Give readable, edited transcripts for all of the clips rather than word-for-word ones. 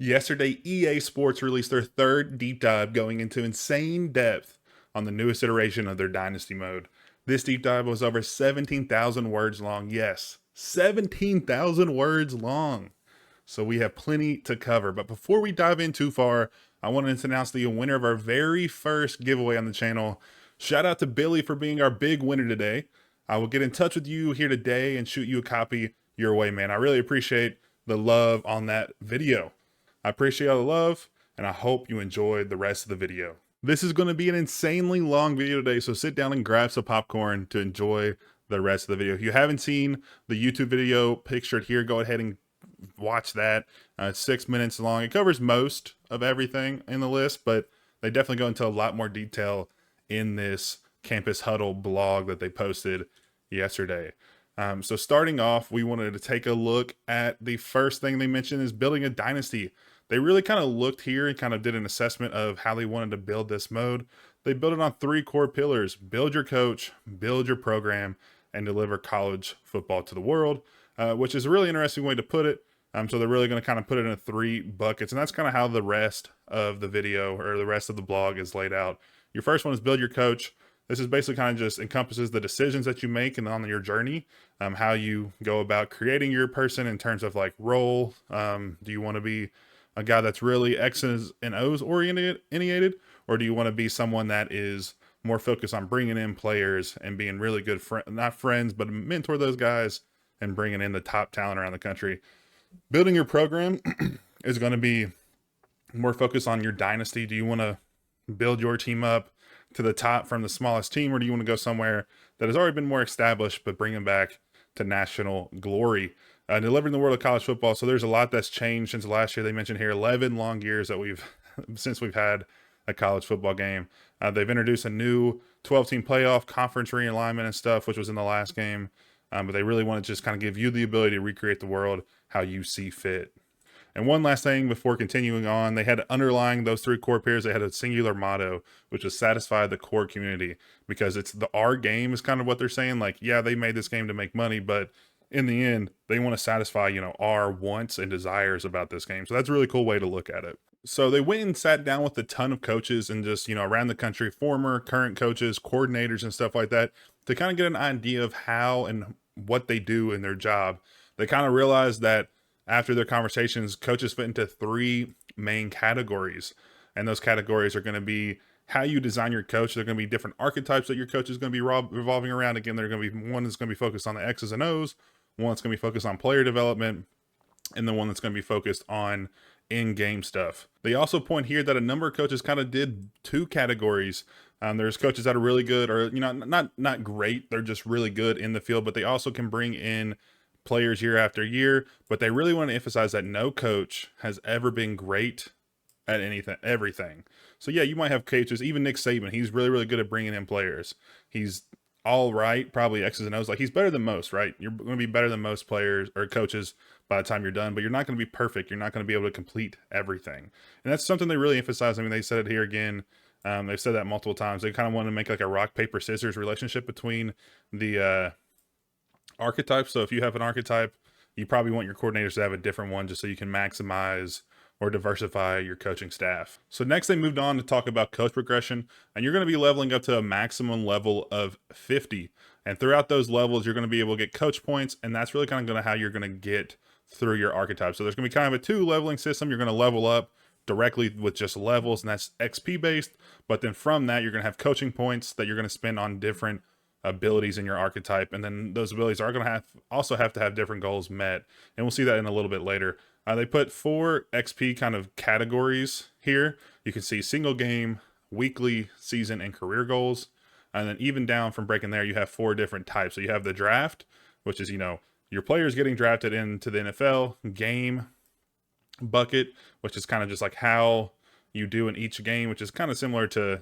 Yesterday, EA Sports released their third deep dive going into insane depth on the newest iteration of their Dynasty mode. This deep dive was over 17,000 words long. Yes, 17,000 words long. So we have plenty to cover. But before we dive in too far, I wanted to announce the winner of our very first giveaway on the channel. Shout out to Billy for being our big winner today. I will get in touch with you here today and shoot you a copy your way, man. I really appreciate the love on that video. I appreciate all the love, and I hope you enjoyed the rest of the video. This is going to be an insanely long video today, so sit down and grab some popcorn to enjoy the rest of the video. If you haven't seen the YouTube video pictured here, go ahead and watch that. It's 6 minutes long. It covers most of everything in the list, but they definitely go into a lot more detail in this Campus Huddle blog that they posted yesterday. So starting off, we wanted to take a look at the first thing they mentioned is building a dynasty. They really kind of looked here and kind of did an assessment of how they wanted to build this mode. They built it on 3 core pillars: build your coach, build your program, and deliver college football to the world, which is a really interesting way to put it. So they're really going to kind of put it in 3 buckets, and that's kind of how the rest of the video or the rest of the blog is laid out. Your first one is build your coach. This is basically kind of just encompasses the decisions that you make and on your journey, how you go about creating your person in terms of like role. Do you want to be a guy that's really X's and O's oriented, or do you want to be someone that is more focused on bringing in players and being really good not friends, but mentor those guys and bringing in the top talent around the country? Building your program is going to be more focused on your dynasty. Do you want to build your team up to the top from the smallest team, or do you want to go somewhere that has already been more established but bring them back to national glory? Delivering the world of college football. So there's a lot that's changed since last year. They mentioned here 11 long years that since we've had a college football game. They've introduced a new 12-team playoff, conference realignment and stuff, which was in the last game. But they really want to just kind of give you the ability to recreate the world how you see fit. And one last thing before continuing on, they had underlying those 3 core pillars, they had a singular motto, which was satisfy the core community, because it's our game is kind of what they're saying. Like, yeah, they made this game to make money, but in the end, they want to satisfy, our wants and desires about this game. So that's a really cool way to look at it. So they went and sat down with a ton of coaches and just, around the country, former, current coaches, coordinators and stuff like that, to kind of get an idea of how and what they do in their job. They kind of realized that after their conversations, coaches fit into 3 main categories. And those categories are going to be how you design your coach. They're going to be different archetypes that your coach is going to be revolving around. Again, they're going to be one that's going to be focused on the X's and O's, one that's going to be focused on player development, and the one that's going to be focused on in-game stuff. They also point here that a number of coaches kind of did 2 categories. There's coaches that are really good, or not great. They're just really good in the field, but they also can bring in players year after year. But they really want to emphasize that no coach has ever been great at everything. So yeah, you might have coaches, even Nick Saban, he's really, really good at bringing in players. He's all right, probably X's and O's. Like, he's better than most, right? You're going to be better than most players or coaches by the time you're done, but you're not going to be perfect. You're not going to be able to complete everything. And that's something they really emphasize. I mean, they said it here again. They've said that multiple times. They kind of want to make like a rock, paper, scissors relationship between the archetypes. So if you have an archetype, you probably want your coordinators to have a different one just so you can maximize or diversify your coaching staff. So next they moved on to talk about coach progression, and you're going to be leveling up to a maximum level of 50. And throughout those levels, you're going to be able to get coach points, and that's really kind of going to how you're going to get through your archetype. So there's going to be kind of a 2 leveling system. You're going to level up directly with just levels, and that's XP based. But then from that, you're going to have coaching points that you're going to spend on different abilities in your archetype, and then those abilities are going to also have to have different goals met, and we'll see that in a little bit later. They put 4 XP kind of categories here. You can see single game, weekly, season, and career goals. And then even down from breaking there, you have 4 different types. So you have the draft, which is, your players getting drafted into the NFL. Game bucket, which is kind of just like how you do in each game, which is kind of similar to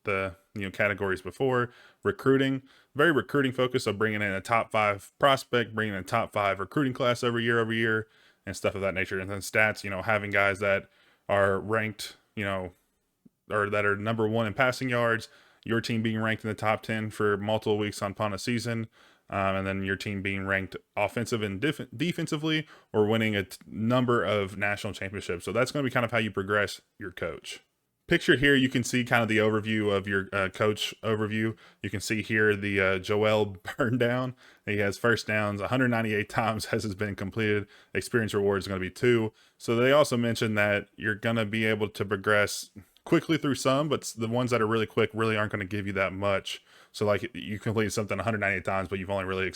the categories before. Recruiting, very recruiting focused, so bringing in a top 5 prospect, bringing in a top 5 recruiting class over year, and stuff of that nature. And then stats, having guys that are ranked, or that are number 1 in passing yards, your team being ranked in the top 10 for multiple weeks upon a season, and then your team being ranked offensive and defensively, or winning a number of national championships. So that's going to be kind of how you progress your coach. Picture here, you can see kind of the overview of your coach overview. You can see here the Joel burn down. He has first downs 198 times as has been completed. Experience reward is going to be 2. So they also mentioned that you're going to be able to progress quickly through some, but the ones that are really quick really aren't going to give you that much. So like you completed something 198 times, but you've only really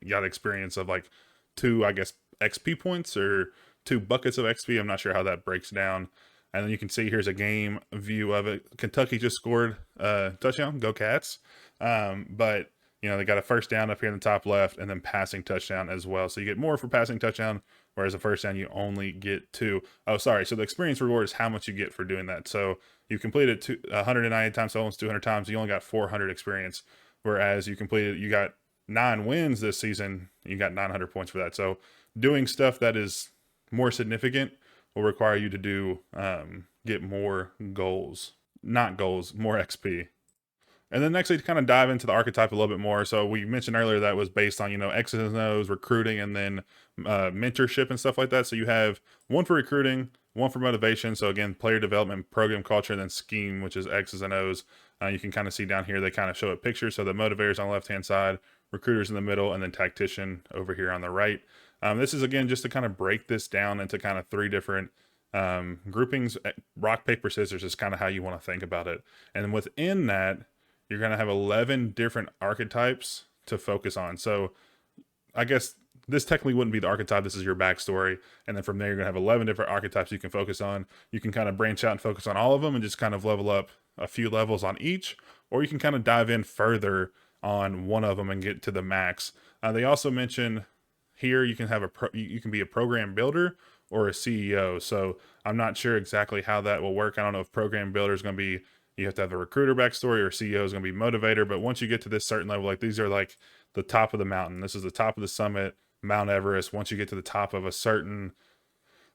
got experience of like 2, I guess, XP points or 2 buckets of XP. I'm not sure how that breaks down. And then you can see here's a game view of it. Kentucky just scored a touchdown. Go Cats. But, you know, they got a first down up here in the top left and then passing touchdown as well. So you get more for passing touchdown, whereas a first down you only get 2. Oh, sorry. So the experience reward is how much you get for doing that. So you completed 190 times, so almost 200 times. You only got 400 experience, whereas you got 9 wins this season. You got 900 points for that. So doing stuff that is more significant will require you to do get more goals, not goals, more XP. And then next we kind of dive into the archetype a little bit more. So we mentioned earlier that was based on, you know, X's and O's, recruiting, and then mentorship and stuff like that. So you have one for recruiting, one for motivation. So again, player development, program culture, and then scheme, which is X's and O's. You can kind of see down here, they kind of show a picture. So the motivators on the left-hand side, recruiters in the middle, and then tactician over here on the right. This is, again, just to kind of break this down into kind of 3 different groupings. Rock, paper, scissors is kind of how you want to think about it. And within that, you're going to have 11 different archetypes to focus on. So I guess this technically wouldn't be the archetype. This is your backstory. And then from there, you're going to have 11 different archetypes you can focus on. You can kind of branch out and focus on all of them and just kind of level up a few levels on each, or you can kind of dive in further on one of them and get to the max. They also mention here you can have you can be a program builder or a CEO. So I'm not sure exactly how that will work. I don't know if program builder is going to be, you have to have a recruiter backstory, or CEO is going to be motivator. But once you get to this certain level, like these are like the top of the mountain. This is the top of the summit, Mount Everest. Once you get to the top of a certain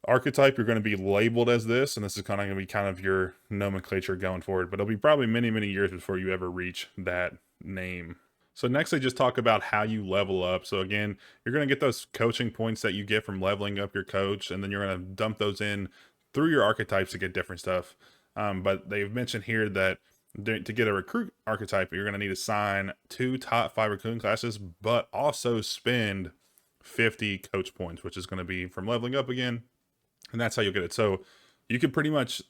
archetype, you're going to be labeled as this, and this is kind of going to be kind of your nomenclature going forward. But it'll be probably many, many years before you ever reach that name. So next they just talk about how you level up. So again, you're going to get those coaching points that you get from leveling up your coach, and then you're going to dump those in through your archetypes to get different stuff. But they've mentioned here that to get a recruit archetype, you're going to need to sign 2 top 5 recruiting classes, but also spend 50 coach points, which is going to be from leveling up again. And that's how you'll get it. So you could pretty much,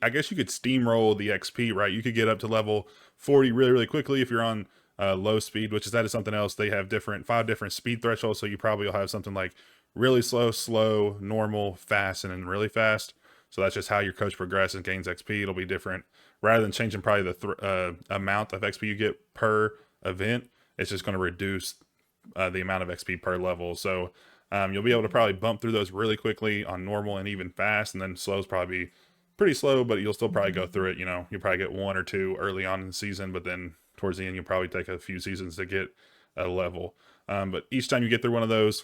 I guess you could steamroll the XP, right? You could get up to level 40 really, really quickly if you're on low speed, which is, that is something else. They have 5 different speed thresholds. So you probably will have something like really slow, normal, fast, and then really fast. So that's just how your coach progresses and gains XP. It'll be different. Rather than changing probably the amount of XP you get per event, it's just going to reduce the amount of XP per level. So you'll be able to probably bump through those really quickly on normal and even fast, and then slow is probably be pretty slow, but you'll still probably go through it. You know, you'll probably get 1 or 2 early on in the season, but then towards the end, you'll probably take a few seasons to get a level. But each time you get through one of those,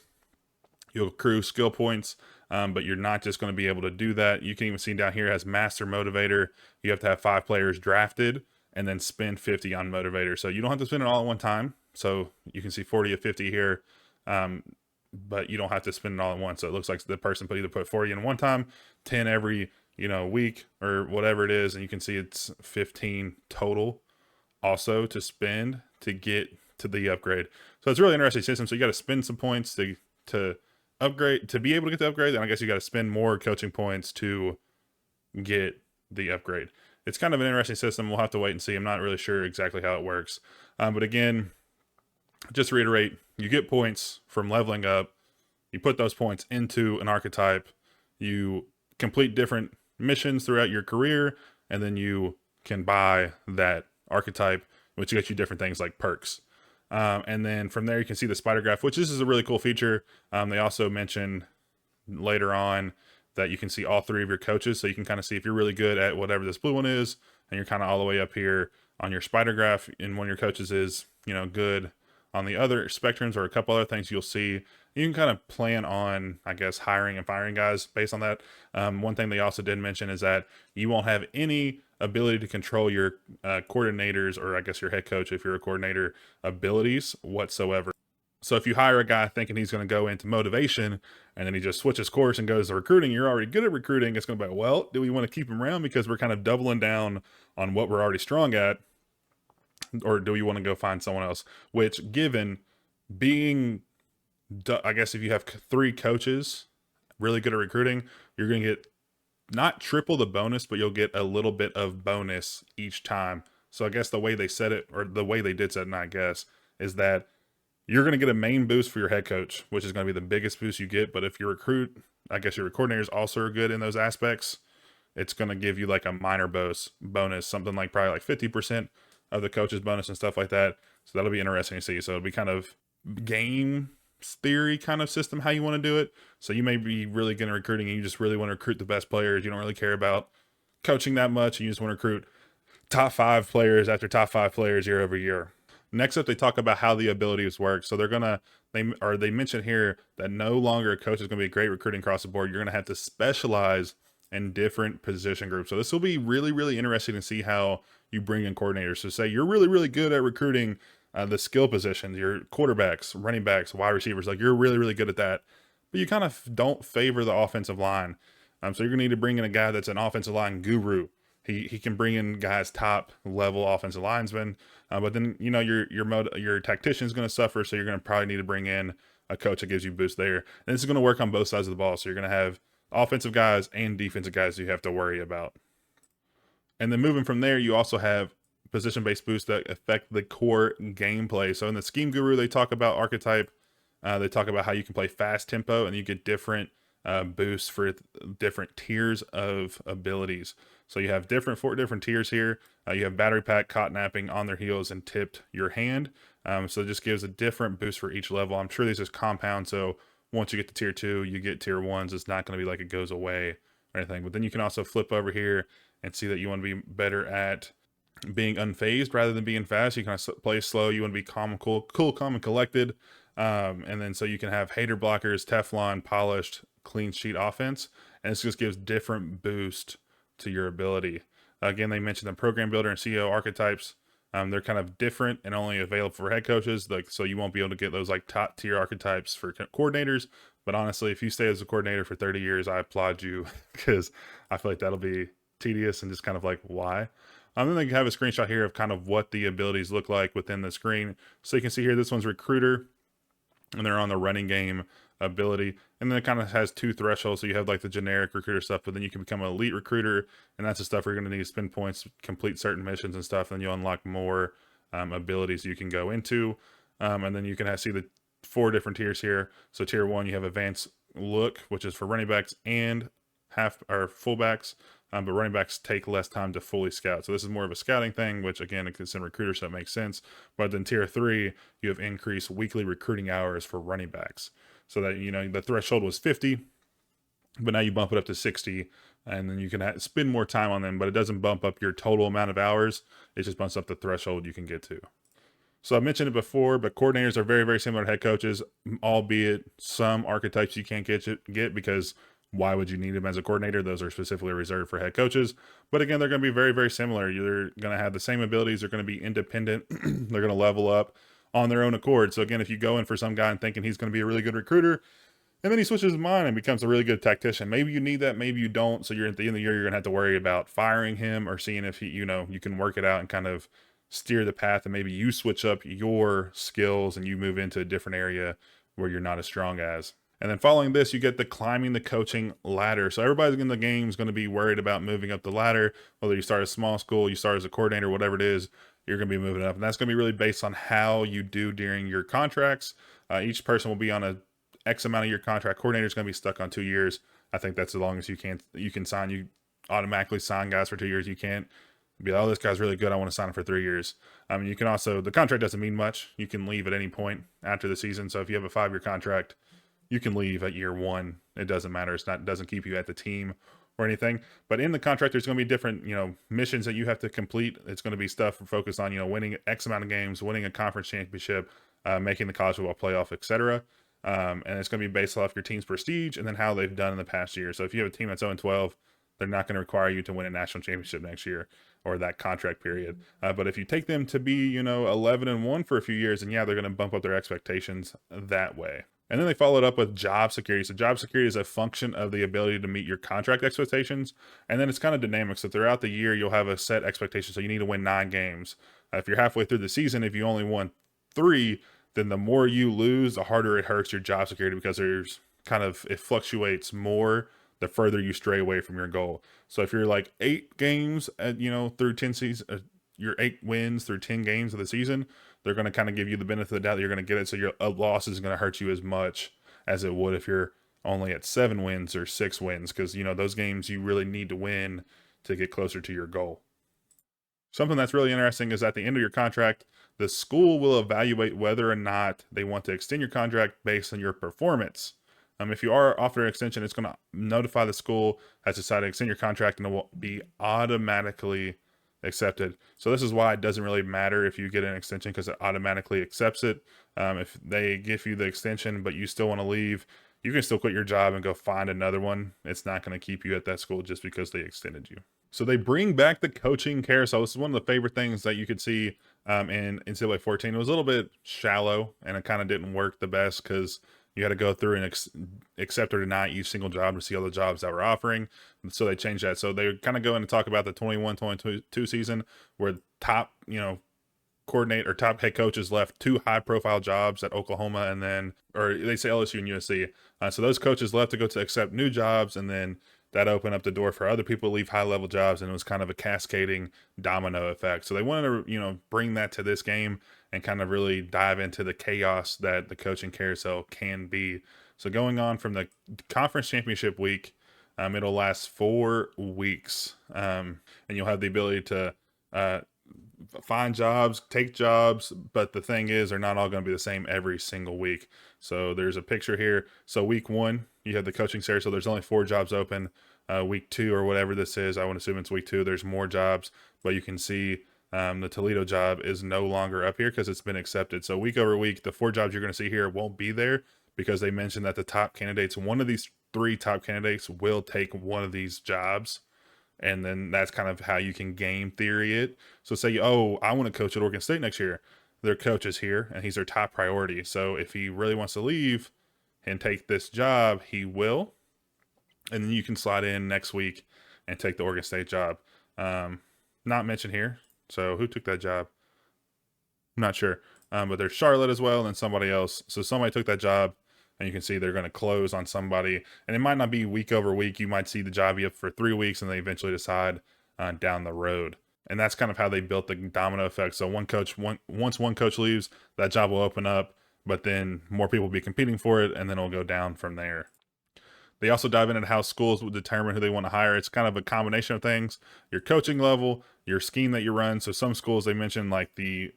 you'll accrue skill points, but you're not just going to be able to do that. You can even see down here it has Master Motivator. You have to have 5 players drafted and then spend 50 on Motivator. So you don't have to spend it all at one time. So you can see 40 of 50 here, but you don't have to spend it all at once. So it looks like the person either put 40 in one time, 10 every week or whatever it is, and you can see it's 15 total also to spend to get to the upgrade. So it's a really interesting system. So you got to spend some points to upgrade, to be able to get the upgrade. Then I guess you got to spend more coaching points to get the upgrade. It's kind of an interesting system. We'll have to wait and see. I'm not really sure exactly how it works. But again, just to reiterate, you get points from leveling up. You put those points into an archetype. You complete different missions throughout your career, and then you can buy that archetype, which gets you different things like perks. And then from there, you can see the spider graph, which this is a really cool feature. They also mention later on that you can see all 3 of your coaches. So you can kind of see if you're really good at whatever this blue one is, and you're kind of all the way up here on your spider graph, and one of your coaches is, good on the other spectrums or a couple other things you'll see. You can kind of plan on, I guess, hiring and firing guys based on that. One thing they also did mention is that you won't have any ability to control your coordinators, or I guess your head coach if you're a coordinator, abilities whatsoever. So if you hire a guy thinking he's going to go into motivation and then he just switches course and goes to recruiting, you're already good at recruiting. It's going to be like, well, do we want to keep him around because we're kind of doubling down on what we're already strong at, or do we want to go find someone else? Which, given being, I guess if you have three coaches really good at recruiting, you're going to get not triple the bonus, but you'll get a little bit of bonus each time. So I guess the way they said it, or the way they did set it, I guess, is that you're going to get a main boost for your head coach, which is going to be the biggest boost you get. But if your recruit, I guess your coordinators also are good in those aspects, it's going to give you like a minor bonus, something like probably like 50% of the coach's bonus and stuff like that. So that'll be interesting to see. So it'll be kind of game theory kind of system how you want to do it. So you may be really good at recruiting and you just really want to recruit the best players. You don't really care about coaching that much. And you just want to recruit top 5 players after top 5 players year over year. Next up, they talk about how the abilities work. So they mention here that no longer a coach is going to be great recruiting across the board. You're going to have to specialize in different position groups. So this will be really, really interesting to see how you bring in coordinators. So say you're really, really good at recruiting the skill positions, your quarterbacks, running backs, wide receivers, like you're really, really good at that. But you kind of don't favor the offensive line. So you're going to need to bring in a guy that's an offensive line guru. He can bring in guys top level offensive linemen, but then your tactician is going to suffer, so you're going to probably need to bring in a coach that gives you a boost there. And this is going to work on both sides of the ball, so you're going to have offensive guys and defensive guys you have to worry about. And then moving from there, you also have position-based boosts that affect the core gameplay. So in the Scheme Guru, they talk about archetype. They talk about how you can play fast tempo, and you get different boosts for different tiers of abilities. So you have 4 different tiers here. You have battery pack, caught napping, on their heels, and tipped your hand. So it just gives a different boost for each level. I'm sure these is compound. So once you get to tier 2, you get tier 1s. It's not going to be like it goes away or anything. But then you can also flip over here and see that you want to be better at being unfazed rather than being fast. You kind of play slow. You want to be calm, calm, and collected. And then so you can have hater blockers, Teflon, polished, clean sheet offense. And this just gives different boost to your ability. Again, they mentioned the program builder and CEO archetypes. They're kind of different and only available for head coaches. So you won't be able to get those like top tier archetypes for coordinators. But honestly, if you stay as a coordinator for 30 years, I applaud you because I feel like that'll be tedious and just kind of like why. Then they have a screenshot here of kind of what the abilities look like within the screen. So you can see here, this one's recruiter, and they're on the running game ability. And then it kind of has 2 thresholds. So you have like the generic recruiter stuff, but then you can become an elite recruiter. And that's the stuff where you're going to need to spend points, complete certain missions and stuff. And you'll unlock more abilities you can go into. And then you can see the 4 different tiers here. So tier 1, you have advanced look, which is for running backs and fullbacks. But running backs take less time to fully scout. So this is more of a scouting thing, which again, it's in recruiter, so it makes sense. But then tier 3, you have increased weekly recruiting hours for running backs. So that, the threshold was 50, but now you bump it up to 60, and then you can spend more time on them, but it doesn't bump up your total amount of hours. It just bumps up the threshold you can get to. So I mentioned it before, but coordinators are very, very similar to head coaches, albeit some archetypes you can't get because why would you need them as a coordinator? Those are specifically reserved for head coaches. But again, they're going to be very, very similar. You're going to have the same abilities. They're going to be independent. They're going to level up on their own accord. So again, if you go in for some guy and thinking he's going to be a really good recruiter, and then he switches his mind and becomes a really good tactician, maybe you need that, maybe you don't. So you're at the end of the year, you're going to have to worry about firing him or seeing if he, you can work it out and kind of steer the path. And maybe you switch up your skills and you move into a different area where you're not as strong as. And then following this, you get the climbing the coaching ladder. So everybody in the game is going to be worried about moving up the ladder. Whether you start a small school, you start as a coordinator, whatever it is, you're going to be moving up. And that's going to be really based on how you do during your contracts. Each person will be on a X amount of year contract. Coordinator is going to be stuck on 2 years. I think that's as long as you can sign. You automatically sign guys for 2 years. You can't be like, oh, this guy's really good, I want to sign him for 3 years. You can also, the contract doesn't mean much. You can leave at any point after the season. So if you have a 5-year contract, you can leave at year 1. It doesn't matter. It doesn't keep you at the team or anything. But in the contract, there's going to be different, missions that you have to complete. It's going to be stuff focused on, winning X amount of games, winning a conference championship, making the college football playoff, etc. And it's going to be based off your team's prestige and then how they've done in the past year. So if you have a team that's 0-12, they're not going to require you to win a national championship next year or that contract period. But if you take them to be, 11-1 for a few years, and yeah, they're going to bump up their expectations that way. And then they followed up with job security. So job security is a function of the ability to meet your contract expectations. And then it's kind of dynamic. So throughout the year, you'll have a set expectation. So you need to win 9 games. If you're halfway through the season, if you only won 3, then the more you lose, the harder it hurts your job security, because it fluctuates more the further you stray away from your goal. So if you're like 8 games through 10 seasons, your 8 wins through 10 games of the season, they're going to kind of give you the benefit of the doubt that you're going to get it. So your loss isn't going to hurt you as much as it would if you're only at 7 wins or 6 wins, because those games you really need to win to get closer to your goal. Something that's really interesting is at the end of your contract, the school will evaluate whether or not they want to extend your contract based on your performance. If you are offered an extension, it's going to notify the school has decided to extend your contract, and it will be automatically accepted. So this is why it doesn't really matter if you get an extension, because it automatically accepts it. If they give you the extension but you still want to leave, you can still quit your job and go find another one. It's not going to keep you at that school just because they extended you. So they bring back the coaching carousel. This is one of the favorite things that you could see in NCAA 14. It was a little bit shallow, and it kind of didn't work the best because you had to go through and accept or deny each single job to see all the jobs that were offering. So they changed that. So they kind of go in and talk about the 21-22 season, where top, coordinate or top head coaches left 2 high-profile jobs at Oklahoma, and then, or they say LSU and USC. So those coaches left to go to accept new jobs, and then that opened up the door for other people to leave high-level jobs, and it was kind of a cascading domino effect. So they wanted to, bring that to this game and kind of really dive into the chaos that the coaching carousel can be. So going on from the conference championship week, it'll last 4 weeks, and you'll have the ability to find jobs, take jobs, but the thing is, they're not all going to be the same every single week. So there's a picture here. So week 1, you have the coaching series. So there's only 4 jobs open. Week 2 or whatever this is, I would assume it's week 2. There's more jobs, but you can see the Toledo job is no longer up here because it's been accepted. So week over week, the 4 jobs you're going to see here won't be there because they mentioned that the top candidates, one of these 3 top candidates will take one of these jobs. And then that's kind of how you can game theory it. So say, oh, I want to coach at Oregon State next year. Their coach is here, and he's their top priority. So if he really wants to leave and take this job, he will. And then you can slide in next week and take the Oregon State job. Not mentioned here. So who took that job? I'm not sure. But there's Charlotte as well, and then somebody else. So somebody took that job, and you can see they're going to close on somebody. And it might not be week over week. You might see the job be up for 3 weeks, and they eventually decide down the road. And that's kind of how they built the domino effect. So once one coach leaves, that job will open up, but then more people will be competing for it, and then it'll go down from there. They also dive into how schools will determine who they want to hire. It's kind of a combination of things: your coaching level, your scheme that you run. So some schools, they mentioned, like the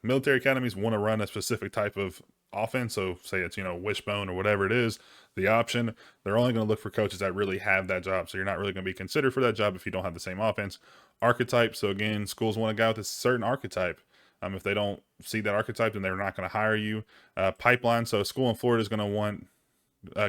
military academies, want to run a specific type of offense. So say it's, wishbone or whatever it is, the option. They're only going to look for coaches that really have that job. So you're not really going to be considered for that job if you don't have the same offense. Archetype. So again, schools want a guy with a certain archetype. If they don't see that archetype, then they're not going to hire you. Pipeline. So a school in Florida is going to want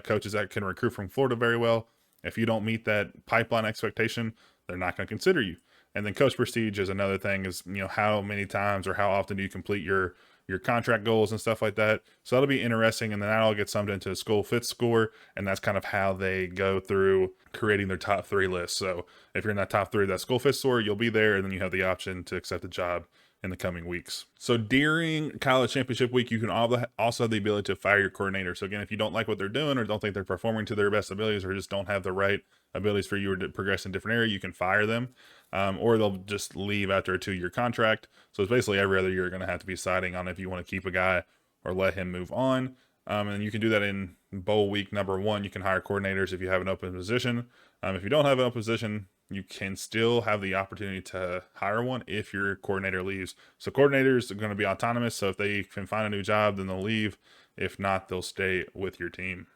coaches that can recruit from Florida very well. If you don't meet that pipeline expectation, they're not going to consider you. And then coach prestige is another thing, is, how many times or how often do you complete your contract goals and stuff like that. So that'll be interesting. And then that all gets summed into a school fit score. And that's kind of how they go through creating their top 3 list. So if you're in that top 3 of that school fit score, you'll be there. And then you have the option to accept the job in the coming weeks. So during college championship week, you can also have the ability to fire your coordinator. So again, if you don't like what they're doing, or don't think they're performing to their best abilities, or just don't have the right abilities for you to progress in a different area, you can fire them. Or they'll just leave after a 2-year contract. So it's basically every other year you're going to have to be deciding on if you want to keep a guy or let him move on. And you can do that in bowl week number 1. You can hire coordinators if you have an open position. If you don't have an open position, you can still have the opportunity to hire one if your coordinator leaves. So coordinators are going to be autonomous. So if they can find a new job, then they'll leave. If not, they'll stay with your team.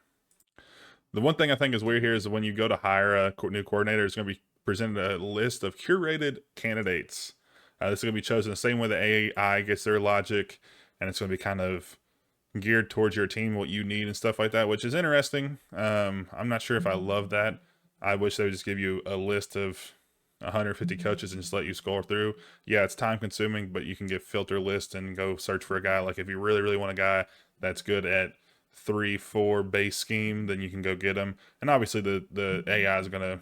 The one thing I think is weird here is when you go to hire a new coordinator, it's going to be presented a list of curated candidates. This is going to be chosen the same way the AI gets their logic, and it's going to be kind of geared towards your team, what you need and stuff like that, which is interesting. I'm not sure if I love that. I wish they would just give you a list of 150 coaches and just let you scroll through. Yeah, it's time consuming, but you can get filter lists and go search for a guy. Like if you really, really want a guy that's good at 3-4 base scheme, then you can go get him. And obviously the AI is gonna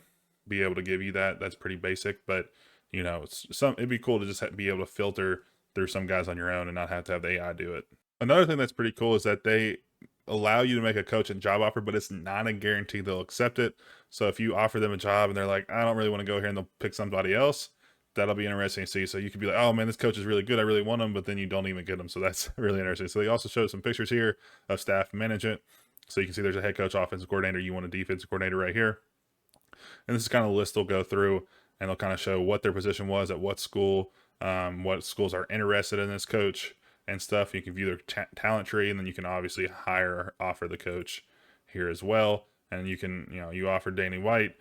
be able to give you that. That's pretty basic, but it'd be cool to just be able to filter through some guys on your own and not have to have the AI do it. Another thing that's pretty cool is that they allow you to make a coach and job offer, but it's not a guarantee they'll accept it. So if you offer them a job and they're like, I don't really want to go here, and they'll pick somebody else, that'll be interesting to see. So you could be like, oh man, this coach is really good, I really want him, but then you don't even get him. So that's really interesting. So they also show some pictures here of staff management. So you can see there's a head coach, offensive coordinator, you want a defensive coordinator right here. And this is kind of a list they'll go through, and they'll kind of show what their position was at what school, what schools are interested in this coach and stuff. You can view their talent tree, and then you can obviously hire or offer the coach here as well. And you can, you offer Danny White.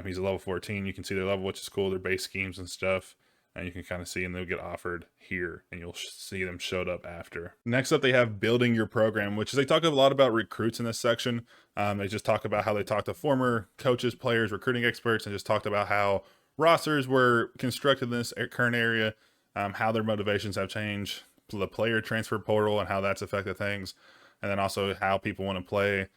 He's a level 14. You can see their level, which is cool, their base schemes and stuff. And you can kind of see, and they'll get offered here, and you'll see them showed up after. Next up, they have building your program, which is they talk a lot about recruits in this section. They just talk about how they talk to former coaches, players, recruiting experts, and just talked about how rosters were constructed in this current area, how their motivations have changed, the player transfer portal and how that's affected things, and then also how people want to play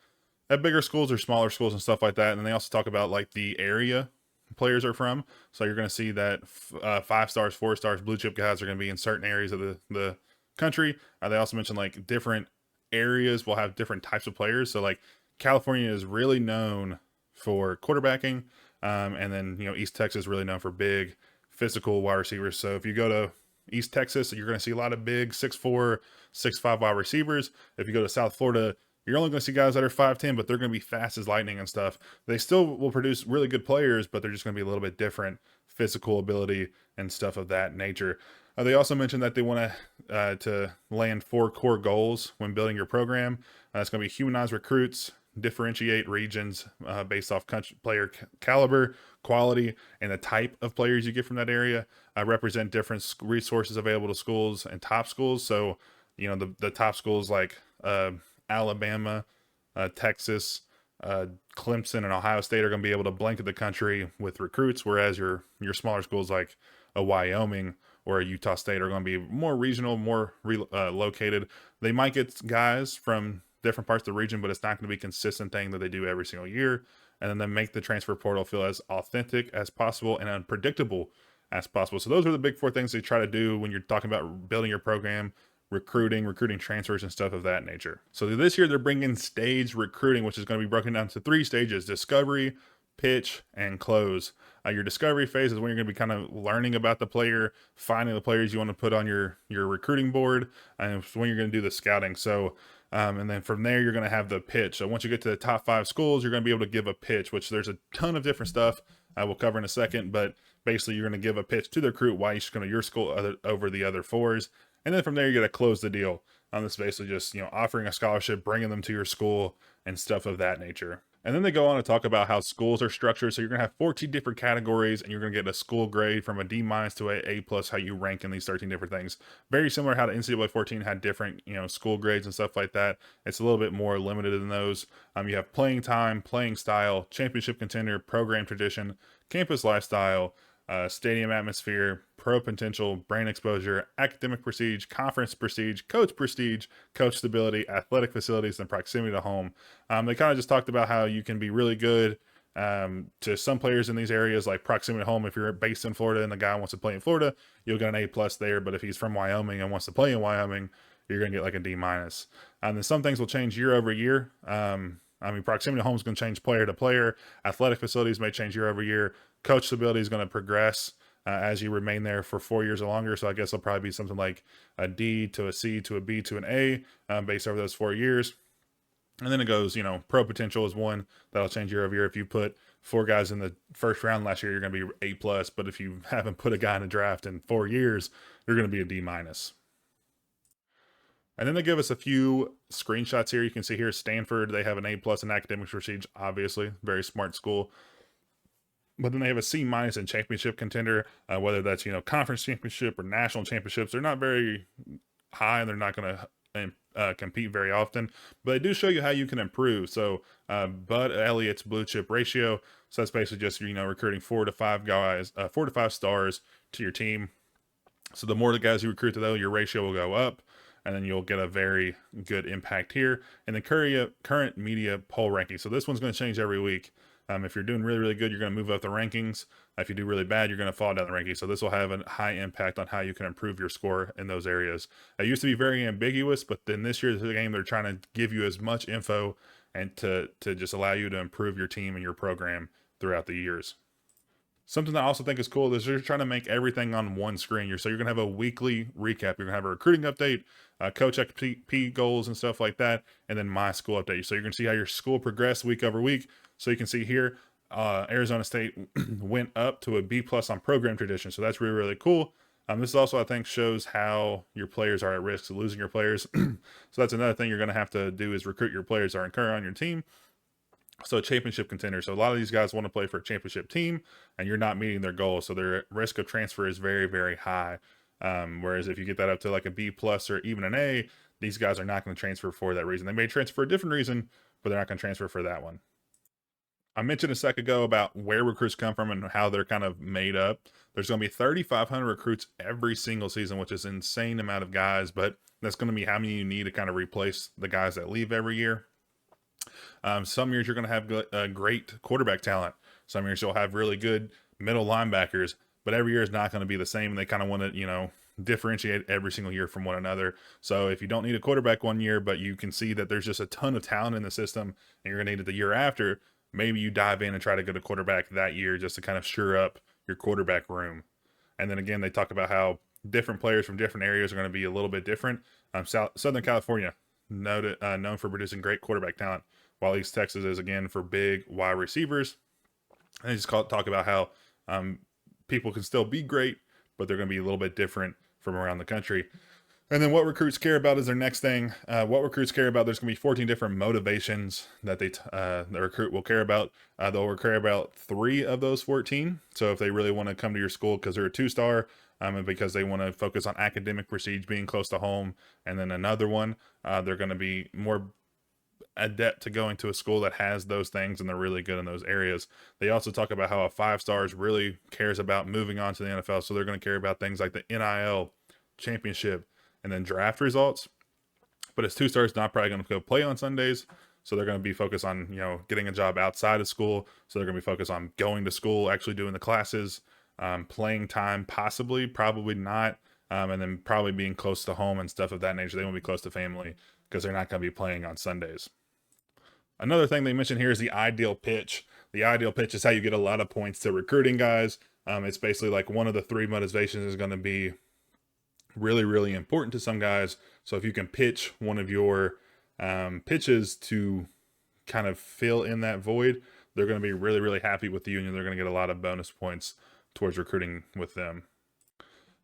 at bigger schools or smaller schools and stuff like that. And then they also talk about like the area players are from. So you're going to see that 5 stars, 4 stars, blue chip guys are going to be in certain areas of the country. They also mentioned like different areas will have different types of players. So like California is really known for quarterbacking, and then East Texas is really known for big physical wide receivers. So if you go to East Texas, you're going to see a lot of big 6'4", 6'5" wide receivers. If you go to South Florida, you're only going to see guys that are 5'10", but they're going to be fast as lightning and stuff. They still will produce really good players, but they're just going to be a little bit different physical ability and stuff of that nature. They also mentioned that they want to land 4 core goals when building your program. It's going to be humanize recruits, differentiate regions based off player caliber, quality, and the type of players you get from that area. Represent different resources available to schools and top schools. So, the top schools like Alabama, Texas, Clemson, and Ohio State are going to be able to blanket the country with recruits, whereas your smaller schools like a Wyoming or a Utah State are going to be more regional, more located. They might get guys from different parts of the region, but it's not going to be a consistent thing that they do every single year. And then they make the transfer portal feel as authentic as possible and unpredictable as possible. So those are the big 4 things they try to do when you're talking about building your program, recruiting transfers, and stuff of that nature. So this year they're bringing stage recruiting, which is going to be broken down to 3 stages: discovery, pitch, and close. Your discovery phase is when you're going to be kind of learning about the player, finding the players you want to put on your recruiting board, and it's when you're going to do the scouting. So and then from there, you're going to have the pitch. So once you get to the top 5 schools, you're going to be able to give a pitch, which there's a ton of different stuff I will cover in a second. But basically, you're going to give a pitch to the recruit why you should come to your school over the other 4s. And then from there, you got to close the deal. This basically just, offering a scholarship, bringing them to your school, and stuff of that nature. And then they go on to talk about how schools are structured. So you're going to have 14 different categories, and you're going to get a school grade from a D- to a A+, how you rank in these 13 different things. Very similar how the NCAA 14 had different, school grades and stuff like that. It's a little bit more limited than those. You have playing time, playing style, championship contender, program tradition, campus lifestyle, stadium atmosphere, pro potential, brain exposure, academic prestige, conference prestige, coach stability, athletic facilities, and proximity to home. They kind of just talked about how you can be really good to some players in these areas, like proximity to home. If you're based in Florida and the guy wants to play in Florida, you'll get an A+ there. But if he's from Wyoming and wants to play in Wyoming, you're going to get like a D-. And then some things will change year over year. Proximity to home is going to change player to player. Athletic facilities may change year over year. Coach stability is going to progress as you remain there for 4 years or longer. So I guess it'll probably be something like a D to a C to a B to an A based over those 4 years. And then it goes, pro potential is one that'll change year over year. If you put 4 guys in the first round last year, you're going to be A+. But if you haven't put a guy in a draft in 4 years, you're going to be a D-. And then they give us a few screenshots here. You can see here Stanford, they have an A+ in academics prestige, obviously, very smart school. But then they have a C- in championship contender, whether that's, conference championship or national championships. They're not very high, and they're not going to compete very often, but they do show you how you can improve. So Bud Elliott's blue chip ratio. So that's basically just, recruiting 4 to 5 guys, 4 to 5 stars to your team. So the more the guys you recruit to those, your ratio will go up, and then you'll get a very good impact here. And the current media poll ranking. So this one's going to change every week. If you're doing really, really good, you're going to move up the rankings. If you do really bad, you're going to fall down the rankings. So this will have a high impact on how you can improve your score in those areas. It used to be very ambiguous, but then this year's game, they're trying to give you as much info and to just allow you to improve your team and your program throughout the years. Something that I also think is cool is you're trying to make everything on one screen. So you're going to have a weekly recap. You're going to have a recruiting update, coach XP goals and stuff like that, and then my school update. So you're going to see how your school progressed week over week. So you can see here, Arizona State went up to a B+ on program tradition. So that's really, really cool. This also, I think, shows how your players are at risk of losing your players. So that's another thing you're going to have to do is recruit your players that are currently on your team. So a championship contender. So a lot of these guys want to play for a championship team, and you're not meeting their goals. So their risk of transfer is very, very high. Whereas if you get that up to like a B+ or even an A, these guys are not going to transfer for that reason. They may transfer for a different reason, but they're not going to transfer for that one. I mentioned a sec ago about where recruits come from and how they're kind of made up. There's going to be 3,500 recruits every single season, which is an insane amount of guys, but that's going to be how many you need to kind of replace the guys that leave every year. Some years you're going to have great quarterback talent. Some years you'll have really good middle linebackers, but every year is not going to be the same. And they kind of want to, differentiate every single year from one another. So if you don't need a quarterback one year, but you can see that there's just a ton of talent in the system and you're going to need it the year after, maybe you dive in and try to get a quarterback that year just to kind of shore up your quarterback room. And then again, they talk about how different players from different areas are going to be a little bit different. Southern California, known for producing great quarterback talent, while East Texas is, again, for big wide receivers. And they just talk about how people can still be great, but they're going to be a little bit different from around the country. And then what recruits care about is their next thing. What recruits care about, there's going to be 14 different motivations that the recruit will care about. They'll care about 3 of those 14. So if they really want to come to your school because they're a 2-star, and because they want to focus on academic prestige, being close to home, and then another one, they're going to be more adept to going to a school that has those things and they're really good in those areas. They also talk about how a 5-stars really cares about moving on to the NFL. So they're going to care about things like the NIL, championship, and then draft results. But as 2-stars, not probably going to go play on Sundays. So they're going to be focused on, getting a job outside of school. So they're going to be focused on going to school, actually doing the classes, playing time, probably not. And then probably being close to home and stuff of that nature. They want to be close to family because they're not going to be playing on Sundays. Another thing they mention here is the ideal pitch. The ideal pitch is how you get a lot of points to recruiting guys. It's basically like one of the 3 motivations is going to be really, really important to some guys. So if you can pitch one of your pitches to kind of fill in that void, they're going to be really, really happy with you, and they're going to get a lot of bonus points towards recruiting with them.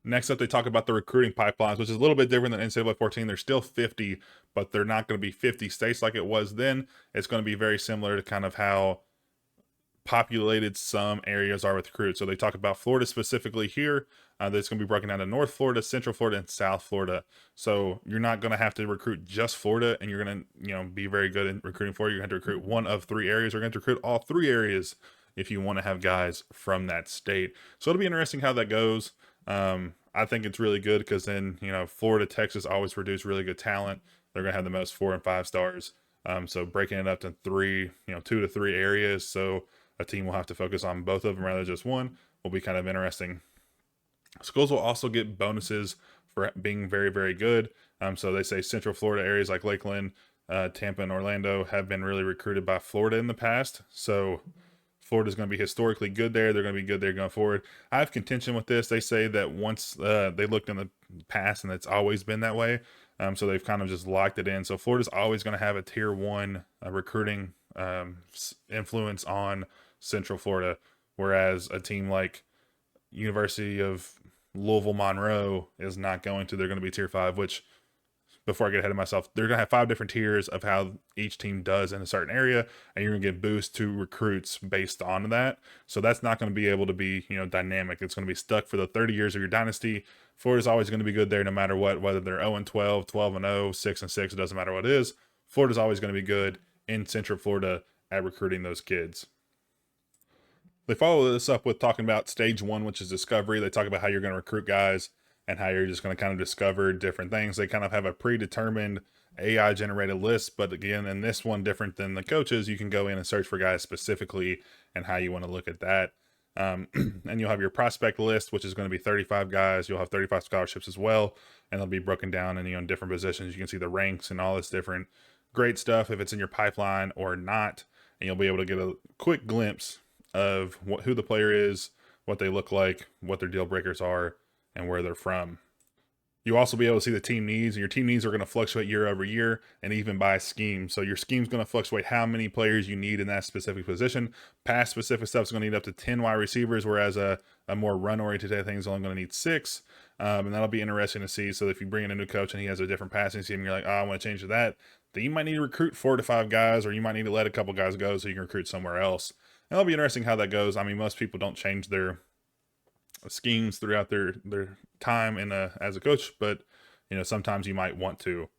Next up, they talk about the recruiting pipelines, which is a little bit different than NCAA 14. They're still 50, but they're not going to be 50 states like it was then. It's going to be very similar to kind of how populated some areas are with recruits. So they talk about Florida specifically here. That's going to be broken down to North Florida, Central Florida, and South Florida. So you're not going to have to recruit just Florida, and you're going to, be very good in recruiting Florida. You're going to have to recruit one of 3 areas. You're going to recruit all 3 areas if you want to have guys from that state. So it'll be interesting how that goes. I think it's really good because then, Florida, Texas always produce really good talent. They're going to have the most 4 and 5 stars. So breaking it up to 3, 2 to 3 areas. So a team will have to focus on both of them rather than just one will be kind of interesting. Schools will also get bonuses for being very, very good. So they say Central Florida areas like Lakeland, Tampa, and Orlando have been really recruited by Florida in the past. So Florida's going to be historically good there. They're going to be good there going forward. I have contention with this. They say that once they looked in the past, and it's always been that way. So they've kind of just locked it in. So Florida's always going to have a tier 1 recruiting influence on Central Florida, whereas a team like University of Louisville Monroe is not going to. They're going to be tier 5, which before I get ahead of myself, they're going to have 5 different tiers of how each team does in a certain area, and you're going to get boosts to recruits based on that. So that's not going to be able to be, dynamic. It's going to be stuck for the 30 years of your dynasty. Florida's always going to be good there no matter what, whether they're 0-12, 12-0, 6-6, it doesn't matter what it is. Florida's always going to be good in Central Florida at recruiting those kids. They follow this up with talking about stage 1, which is discovery. They talk about how you're going to recruit guys and how you're just going to kind of discover different things. They kind of have a predetermined AI generated list, but again, in this one, different than the coaches, you can go in and search for guys specifically and how you want to look at that. And you'll have your prospect list, which is going to be 35 guys. You'll have 35 scholarships as well, and they'll be broken down in different positions. You can see the ranks and all this different great stuff if it's in your pipeline or not, and you'll be able to get a quick glimpse of who the player is, what they look like, what their deal breakers are, and where they're from. You'll also be able to see the team needs, and your team needs are going to fluctuate year over year and even by scheme. So your scheme's going to fluctuate how many players you need in that specific position. Past specific stuff is going to need up to 10 wide receivers, whereas a more run-oriented thing is only going to need 6. And that'll be interesting to see. So if you bring in a new coach and he has a different passing scheme, and you're like, I want to change to that, then you might need to recruit 4 to 5 guys, or you might need to let a couple guys go so you can recruit somewhere else. And it'll be interesting how that goes. I mean, most people don't change their schemes throughout their time as a coach, but sometimes you might want to.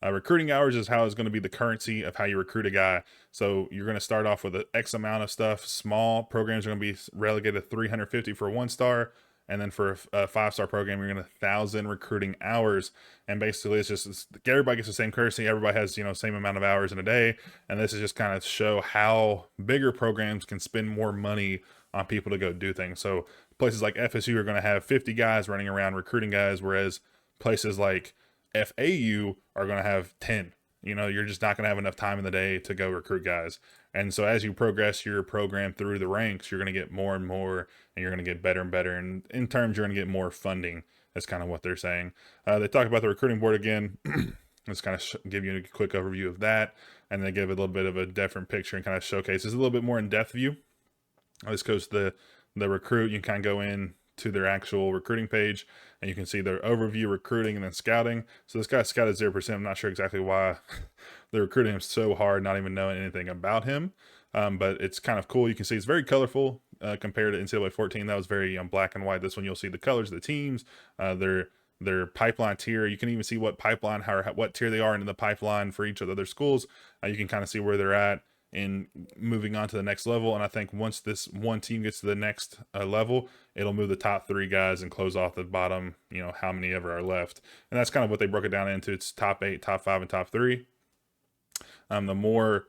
Recruiting hours is how it's going to be the currency of how you recruit a guy. So you're going to start off with an X amount of stuff. Small programs are going to be relegated to 350 for 1-star. And then for a 5-star program, you're going to 1,000 recruiting hours. And basically, everybody gets the same currency. Everybody has, same amount of hours in a day. And this is just kind of show how bigger programs can spend more money on people to go do things. So places like FSU are going to have 50 guys running around recruiting guys, whereas places like FAU are going to have 10. You're just not going to have enough time in the day to go recruit guys. And so as you progress your program through the ranks, you're going to get more and more, and you're going to get better and better. And in terms, you're going to get more funding. That's kind of what they're saying. They talk about the recruiting board again. Let's kind of give you a quick overview of that. And they give a little bit of a different picture and kind of showcases a little bit more in-depth view. This goes to the recruit. You can kind of go in to their actual recruiting page, and you can see their overview, recruiting, and then scouting. So this guy scouted 0%. I'm not sure exactly why they're recruiting him so hard, not even knowing anything about him. But it's kind of cool. You can see it's very colorful compared to NCAA 14. That was very black and white. This one, you'll see the colors of the teams, their pipeline tier. You can even see what pipeline, what tier they are in the pipeline for each of the other schools. You can kind of see where they're at in moving on to the next level. And I think once this one team gets to the next level, it'll move the top 3 guys and close off the bottom, how many ever are left. And that's kind of what they broke it down into. It's top 8, top 5, and top 3. The more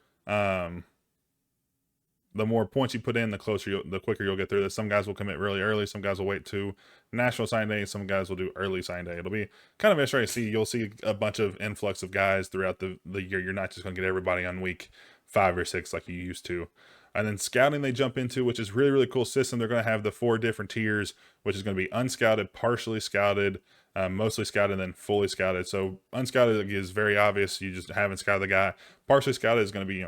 points you put in, the quicker you'll get through this. Some guys will commit really early. Some guys will wait to national sign day. Some guys will do early sign day. It'll be kind of interesting to see. You'll see a bunch of influx of guys throughout the year. You're not just going to get everybody on week 5 or 6 like you used to. And then scouting they jump into, which is really, really cool system. They're going to have the 4 different tiers, which is going to be unscouted, partially scouted, mostly scouted, and then fully scouted. So unscouted is very obvious. You just haven't scouted the guy. Partially scouted is going to be,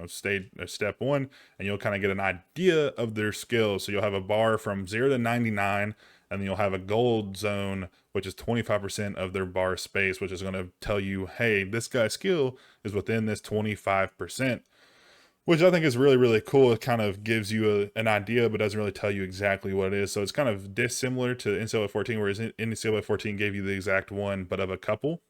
step 1, and you'll kind of get an idea of their skills. So you'll have a bar from 0 to 99, and then you'll have a gold zone, which is 25% of their bar space, which is going to tell you, hey, this guy's skill is within this 25%. Which I think is really, really cool. It kind of gives you an idea, but doesn't really tell you exactly what it is. So it's kind of dissimilar to NCAA 14, whereas NCAA 14 gave you the exact one, but of a couple.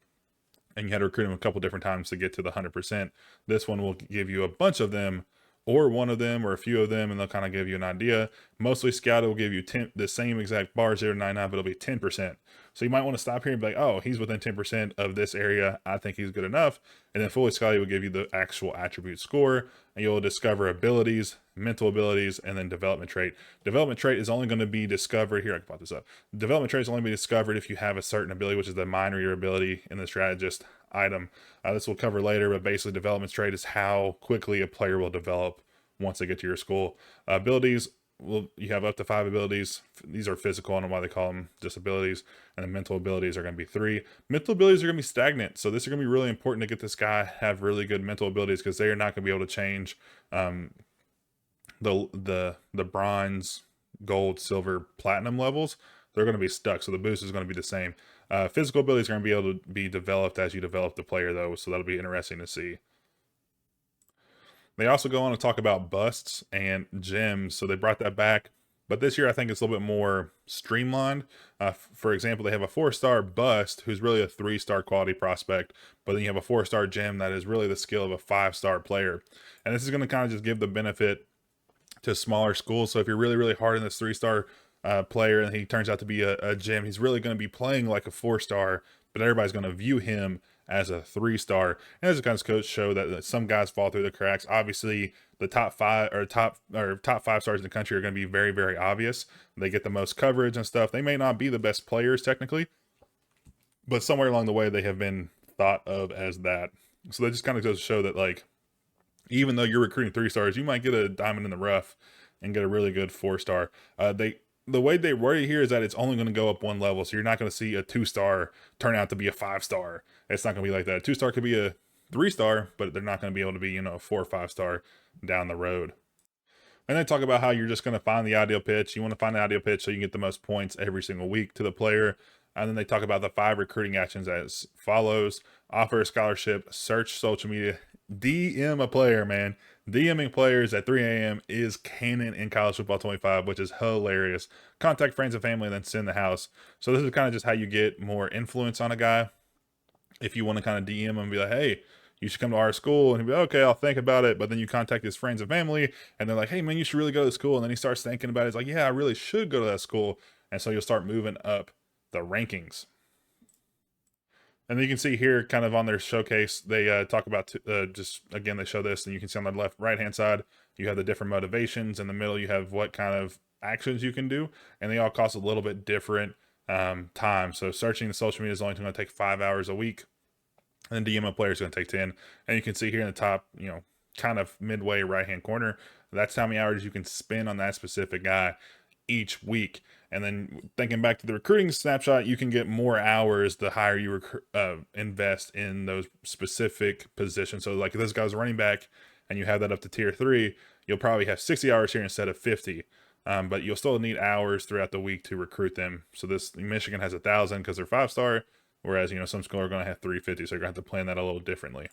And you had to recruit them a couple different times to get to the 100%. This one will give you a bunch of them, or one of them, or a few of them, and they'll kind of give you an idea. Mostly scouted will give you the same exact bar, 0 to 99, but it'll be 10%. So you might want to stop here and be like, oh, he's within 10% of this area. I think he's good enough. And then fully scouted will give you the actual attribute score, and you'll discover abilities, mental abilities, and then development trait. Development trait is only going to be discovered here. I can pop this up. Development trait is only be discovered if you have a certain ability, which is the minor your ability in the strategist item. This we'll cover later, but basically development trait is how quickly a player will develop once they get to your school. Abilities, well, you have up to 5 abilities. These are physical. I don't know why they call them disabilities. And then mental abilities are going to be 3. Mental abilities are going to be stagnant. So this is going to be really important to get this guy have really good mental abilities, because they are not going to be able to change the bronze, gold, silver, platinum levels. they're going to be stuck. So the boost is going to be the same. Physical abilities are going to be able to be developed as you develop the player, though. So that'll be interesting to see. They also go on to talk about busts and gems. So they brought that back. But this year, I think it's a little bit more streamlined. For example, they have a 4-star bust who's really a 3-star quality prospect. But then you have a 4-star gem that is really the skill of a 5-star player. And this is going to kind of just give the benefit to smaller schools. So if you're really, really hard in this 3-star player and he turns out to be a gem, he's really going to be playing like a 4-star, but everybody's going to view him as a 3-star. And as a kind of coach show that some guys fall through the cracks. Obviously, the top 5 stars in the country are going to be very, very obvious. They get the most coverage and stuff. They may not be the best players technically, but somewhere along the way they have been thought of as that. So that just kind of goes to show that, like, even though you're recruiting 3-stars, you might get a diamond in the rough and get a really good 4-star. The way they word it here is that it's only going to go up one level. So you're not going to see a 2-star turn out to be a 5-star. It's not going to be like that. A 2-star could be a 3-star, but they're not going to be able to be, a 4 or 5-star down the road. And then talk about how you're just going to find the ideal pitch. You want to find the ideal pitch so you can get the most points every single week to the player. And then they talk about the 5 recruiting actions as follows: offer a scholarship, search social media, DM a player, man. DMing players at 3 a.m. is canon in college football 25, which is hilarious. Contact friends and family and then send the house. So this is kind of just how you get more influence on a guy. If you want to kind of DM him and be like, hey, you should come to our school, and he'll be like, okay, I'll think about it. But then you contact his friends and family and they're like, hey man, you should really go to school. And then he starts thinking about it. He's like, yeah, I really should go to that school. And so you'll start moving up the rankings. And then you can see here, kind of on their showcase, they talk about just, again, they show this, and you can see on the right-hand side, you have the different motivations. In the middle, you have what kind of actions you can do, and they all cost a little bit different time. So searching the social media is only going to take 5 hours a week, and then DM player is going to take 10. And you can see here in the top, kind of midway right-hand corner, that's how many hours you can spend on that specific guy each week. And then thinking back to the recruiting snapshot, you can get more hours the higher you invest in those specific positions. So like if this guy's running back and you have that up to tier 3, you'll probably have 60 hours here instead of 50. But you'll still need hours throughout the week to recruit them. So this Michigan has 1,000 because they're 5-star, whereas some schools are going to have 350. So you're going to have to plan that a little differently.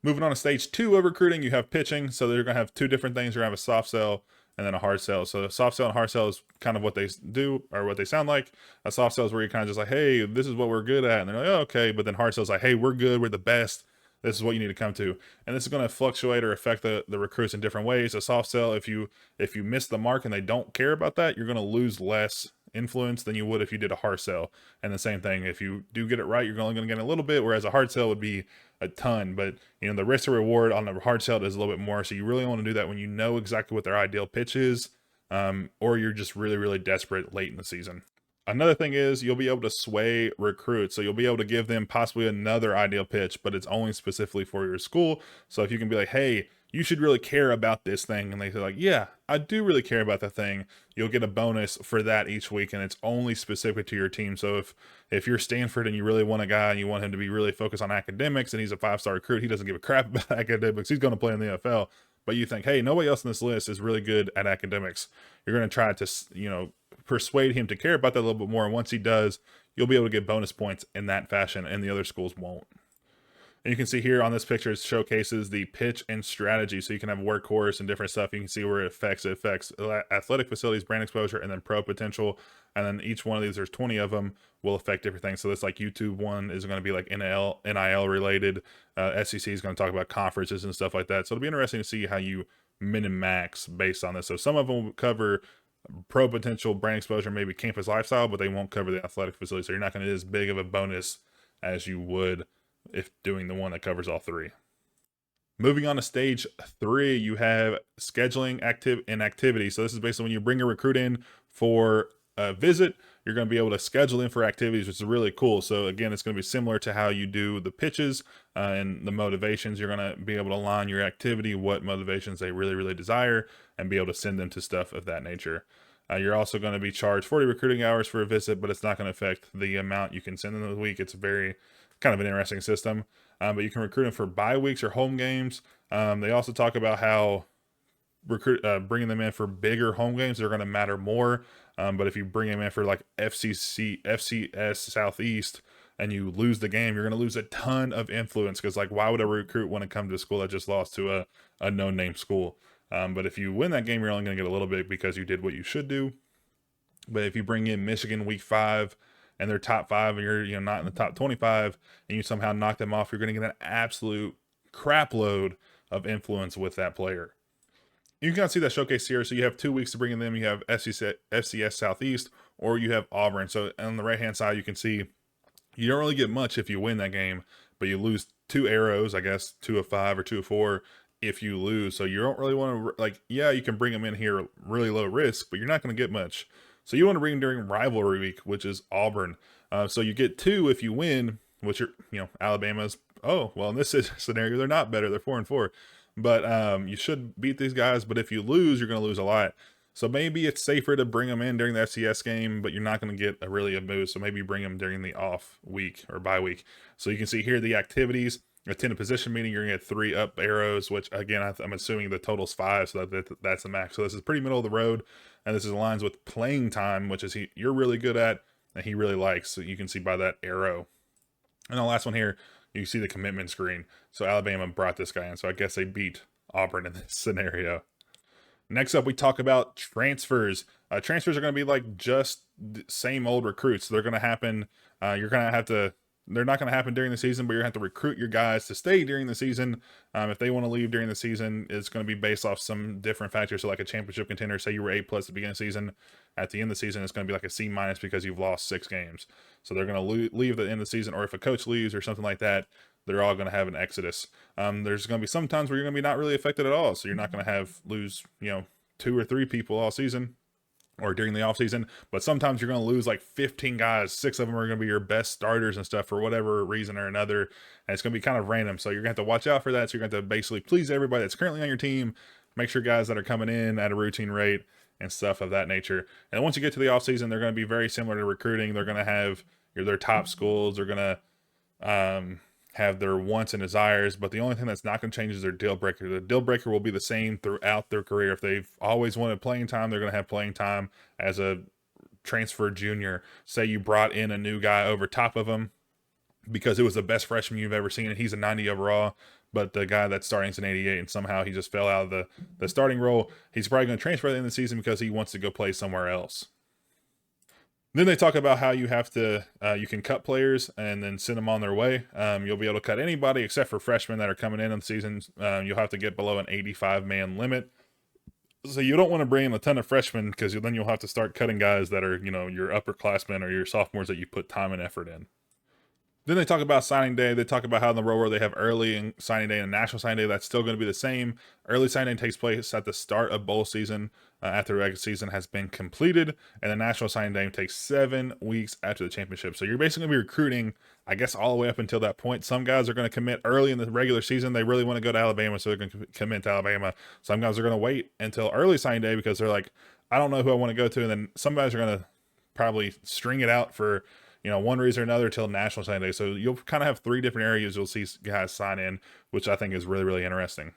Moving on to stage 2 of recruiting, you have pitching. So they're going to have 2 different things. You're going to have a soft sell and then a hard sell. So a soft sell and hard sell is kind of what they do, or what they sound like. A soft sell is where you're kind of just like, hey, this is what we're good at. And they're like, oh, okay. But then hard sell is like, hey, we're good. We're the best. This is what you need to come to. And this is going to fluctuate or affect the recruits in different ways. A soft sell, if you miss the mark and they don't care about that, you're going to lose less influence than you would if you did a hard sell. And the same thing, if you do get it right, you're only going to get a little bit, whereas a hard sell would be a ton. But the risk to reward on the hard sell is a little bit more. So you really want to do that when you know exactly what their ideal pitch is, or you're just really, really desperate late in the season. Another thing is you'll be able to sway recruits. So you'll be able to give them possibly another ideal pitch, but it's only specifically for your school. So if you can be like, hey, you should really care about this thing. And they say like, yeah, I do really care about that thing. You'll get a bonus for that each week. And it's only specific to your team. So if you're Stanford and you really want a guy and you want him to be really focused on academics and he's a 5-star recruit, he doesn't give a crap about academics. He's going to play in the NFL. But you think, hey, nobody else on this list is really good at academics. You're going to try to, persuade him to care about that a little bit more. And once he does, you'll be able to get bonus points in that fashion, and the other schools won't. And you can see here on this picture, it showcases the pitch and strategy. So you can have workhorse and different stuff. You can see where it affects. It affects athletic facilities, brand exposure, and then pro potential. And then each one of these, there's 20 of them, will affect different things. So this like YouTube one is going to be like NIL related. SEC is going to talk about conferences and stuff like that. So it'll be interesting to see how you min and max based on this. So some of them will cover pro potential, brand exposure, maybe campus lifestyle, but they won't cover the athletic facility. So you're not going to get as big of a bonus as you would if doing the one that covers all 3. Moving on to stage 3, you have scheduling and activity. So this is basically when you bring a recruit in for a visit, you're going to be able to schedule in for activities, which is really cool. So again, it's going to be similar to how you do the pitches and the motivations. You're going to be able to align your activity, what motivations they really, really desire, and be able to send them to stuff of that nature. You're also going to be charged 40 recruiting hours for a visit, but it's not going to affect the amount you can send in the week. It's very kind of an interesting system, but you can recruit them for bye weeks or home games. They also talk about how bringing them in for bigger home games, they're going to matter more. But if you bring them in for like FCS Southeast and you lose the game, you're going to lose a ton of influence because, like, why would a recruit want to come to a school that just lost to a no-name school? But if you win that game, you're only going to get a little bit because you did what you should do. But if you bring in Michigan week 5 and they're top 5 and you're not in the top 25 and you somehow knock them off, you're going to get an absolute crap load of influence with that player. You can kind of see that showcase here. So you have 2 weeks to bring in them. You have FCS Southeast or you have Auburn. So on the right-hand side, you can see you don't really get much if you win that game, but you lose 2 arrows, I guess, 2 of 5 or 2 of 4 if you lose. So you don't really want to, like, yeah, you can bring them in here really low risk, but you're not going to get much. So you want to bring them during rivalry week, which is Auburn. So you get 2 if you win, which are, Alabama's, oh, well, in this scenario, they're not better. They're 4-4. But you should beat these guys. But if you lose, you're going to lose a lot. So maybe it's safer to bring them in during the FCS game, but you're not going to get a boost. So maybe you bring them during the off week or bye week. So you can see here the activities. Attend a position meeting, you're going to get 3 up arrows, which again, I'm assuming the total's 5, so that's the max. So this is pretty middle of the road, and this aligns with playing time, which is you're really good at, and he really likes. So you can see by that arrow. And the last one here, you see the commitment screen. So Alabama brought this guy in, so I guess they beat Auburn in this scenario. Next up, we talk about transfers. Transfers are going to be like just the same old recruits. They're going to happen. They're not going to happen during the season, but you're going to have to recruit your guys to stay during the season. If they want to leave during the season, it's going to be based off some different factors. So like a championship contender, say you were A+ at the beginning of the season. At the end of the season, it's going to be like a C- because you've lost 6 games. So they're going to leave at the end of the season, or if a coach leaves or something like that, they're all going to have an exodus. There's going to be some times where you're going to be not really affected at all. So you're not going to lose 2 or 3 people all season or during the offseason, but sometimes you're going to lose like 15 guys. 6 of them are going to be your best starters and stuff for whatever reason or another, and it's going to be kind of random. So you're going to have to watch out for that. So you're going to have to basically please everybody that's currently on your team, make sure guys that are coming in at a routine rate and stuff of that nature. And once you get to the offseason, they're going to be very similar to recruiting. They're going to have their top schools. They're going to have their wants and desires, but the only thing that's not going to change is their deal breaker. The deal breaker will be the same throughout their career. If they've always wanted playing time, they're going to have playing time as a transfer junior. Say you brought in a new guy over top of him because it was the best freshman you've ever seen, and he's a 90 overall, but the guy that's starting is an 88, and somehow he just fell out of the starting role. He's probably going to transfer at the end of the season because he wants to go play somewhere else. Then they talk about how you have to, you can cut players and then send them on their way. You'll be able to cut anybody except for freshmen that are coming in the season. You'll have to get below an 85-man limit. So you don't want to bring in a ton of freshmen because then you'll have to start cutting guys that are, your upperclassmen or your sophomores that you put time and effort in. Then they talk about signing day. They talk about how in the real world they have early signing day and national signing day. That's still going to be the same. Early signing day takes place at the start of bowl season after the regular season has been completed. And the national signing day takes 7 weeks after the championship. So you're basically going to be recruiting, I guess, all the way up until that point. Some guys are going to commit early in the regular season. They really want to go to Alabama, so they're going to commit to Alabama. Some guys are going to wait until early signing day because they're like, I don't know who I want to go to. And then some guys are going to probably string it out for one reason or another till national signing day. So you'll kind of have 3 different areas you'll see guys sign in, which I think is really, really interesting.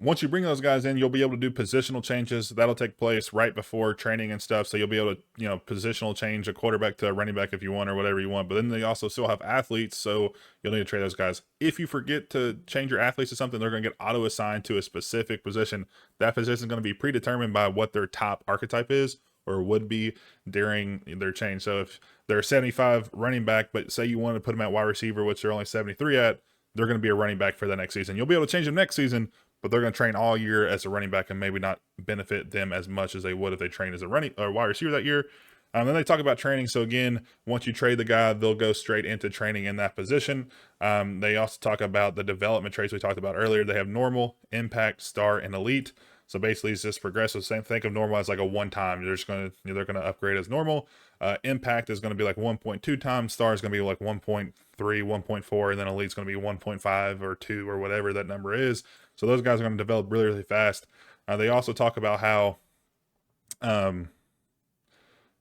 Once you bring those guys in, you'll be able to do positional changes. That'll take place right before training and stuff. So you'll be able to, positional change a quarterback to a running back if you want or whatever you want. But then they also still have athletes, so you'll need to trade those guys. If you forget to change your athletes to something, they're going to get auto-assigned to a specific position. That position is going to be predetermined by what their top archetype is or would be during their change. So if they're 75 running back, but say you want to put them at wide receiver, which they're only 73 at, they're going to be a running back for the next season. You'll be able to change them next season, but they're going to train all year as a running back and maybe not benefit them as much as they would if they trained as a running or wide receiver that year. Then they talk about training. So again, once you trade the guy, they'll go straight into training in that position. They also talk about the development traits we talked about earlier. They have normal, impact, star, and elite. So basically, it's just progressive. Same. Think of normal as like a 1 time. They're going to upgrade as normal. Impact is going to be like 1.2 times. Star is going to be like 1.3, 1.4, and then elite is going to be 1.5 or 2 or whatever that number is. So those guys are going to develop really, really fast. They also talk about how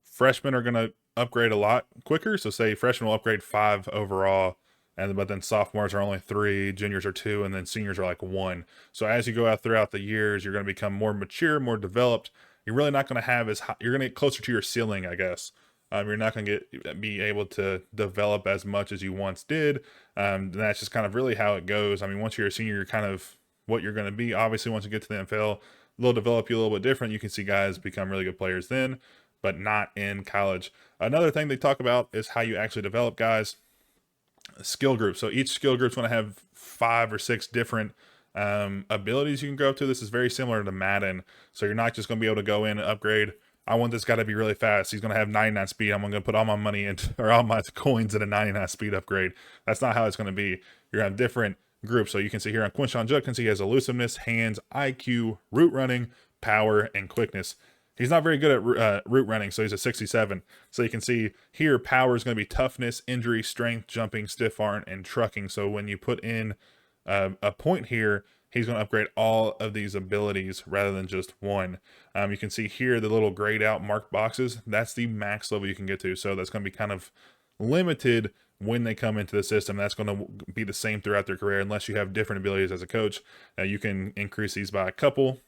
freshmen are going to upgrade a lot quicker. So say freshmen will upgrade 5 overall but then sophomores are only 3, juniors are 2, and then seniors are like 1. So as you go out throughout the years, you're going to become more mature, more developed. You're really not going to have as high, you're going to get closer to your ceiling, I guess. You're not going to be able to develop as much as you once did. That's just kind of really how it goes. I mean, once you're a senior, you're kind of what you're going to be. Obviously, once you get to the NFL, they'll develop you a little bit different. You can see guys become really good players then, but not in college. Another thing they talk about is how you actually develop guys. Skill group. So each skill group's going to have 5 or 6 different abilities you can go up to. This is very similar to Madden. So you're not just going to be able to go in and upgrade. I want this guy to be really fast. He's going to have 99 speed. I'm going to put all my money into, or all my coins in a 99 speed upgrade. That's not how it's going to be. You're going to have different groups. So you can see here on Quinshon Judkins, he has elusiveness, hands, IQ, route running, power, and quickness. He's not very good at route running, so he's a 67. So you can see here, power is going to be toughness, injury, strength, jumping, stiff arm, and trucking. So when you put in a point here, he's going to upgrade all of these abilities rather than just one. You can see here the little grayed out marked boxes. That's the max level you can get to. So that's going to be kind of limited when they come into the system. That's going to be the same throughout their career unless you have different abilities as a coach. You can increase these by a couple,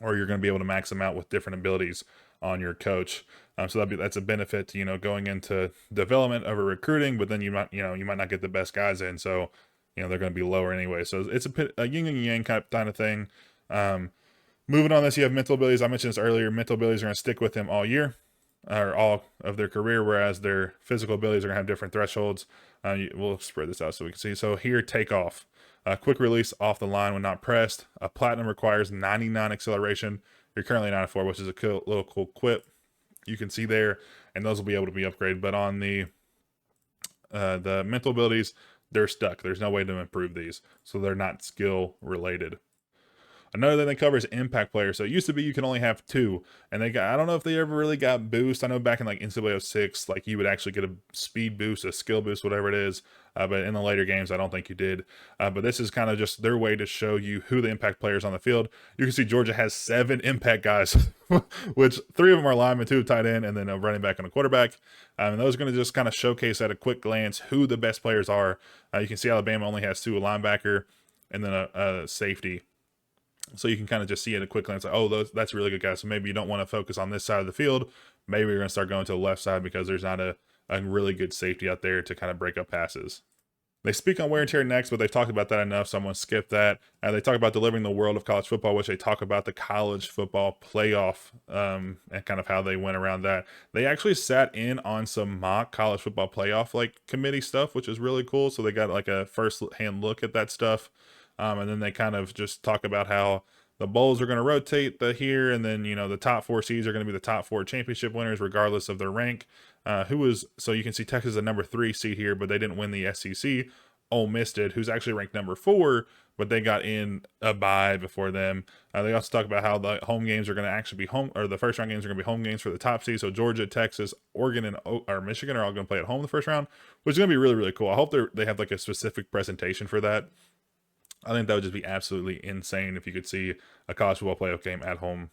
or you're going to be able to max them out with different abilities on your coach. So that's a benefit to, going into development over recruiting, but then you might not get the best guys in. So, they're going to be lower anyway. So it's a yin and yang kind of thing. Moving on this, you have mental abilities. I mentioned this earlier. Mental abilities are going to stick with them all year, or all of their career, whereas their physical abilities are going to have different thresholds. We'll spread this out so we can see. So here, takeoff. Quick release off the line when not pressed. A platinum requires 99 acceleration. You're currently 94, which is a little cool quip. You can see there, and those will be able to be upgraded. But on the mental abilities, they're stuck. There's no way to improve these, so they're not skill related. Another thing they cover is impact players. So it used to be you can only have 2, and I don't know if they ever really got boost. I know back in like NCAA 06, like you would actually get a speed boost, a skill boost, whatever it is. But in the later games, I don't think you did. But this is kind of just their way to show you who the impact players on the field. You can see Georgia has 7 impact guys, which 3 of them are linemen, 2 tight end, and then a running back and a quarterback. And those are going to just kind of showcase at a quick glance who the best players are. You can see Alabama only has 2, a linebacker and then a safety. So you can kind of just see at a quick glance, like, oh, that's a really good guy. So maybe you don't want to focus on this side of the field. Maybe you're going to start going to the left side because there's not a really good safety out there to kind of break up passes. They speak on wear and tear next, but they've talked about that enough, so I'm going to skip that. They talk about delivering the world of college football, which they talk about the college football playoff and kind of how they went around that. They actually sat in on some mock college football playoff committee stuff, which is really cool. So they got like a first-hand look at that stuff. And then they kind of just talk about how the bowls are going to rotate here, and then the top 4 seeds are going to be the top 4 championship winners regardless of their rank. So you can see Texas is a number 3 seed here, but they didn't win the SEC. Ole Miss did, who's actually ranked number 4, but they got in a bye before them. They also talk about how the home games are going to actually be the first round games are going to be home games for the top seed. So Georgia, Texas, Oregon, and Michigan are all going to play at home the first round, which is going to be really, really cool. I hope they have like a specific presentation for that. I think that would just be absolutely insane if you could see a college football playoff game at home.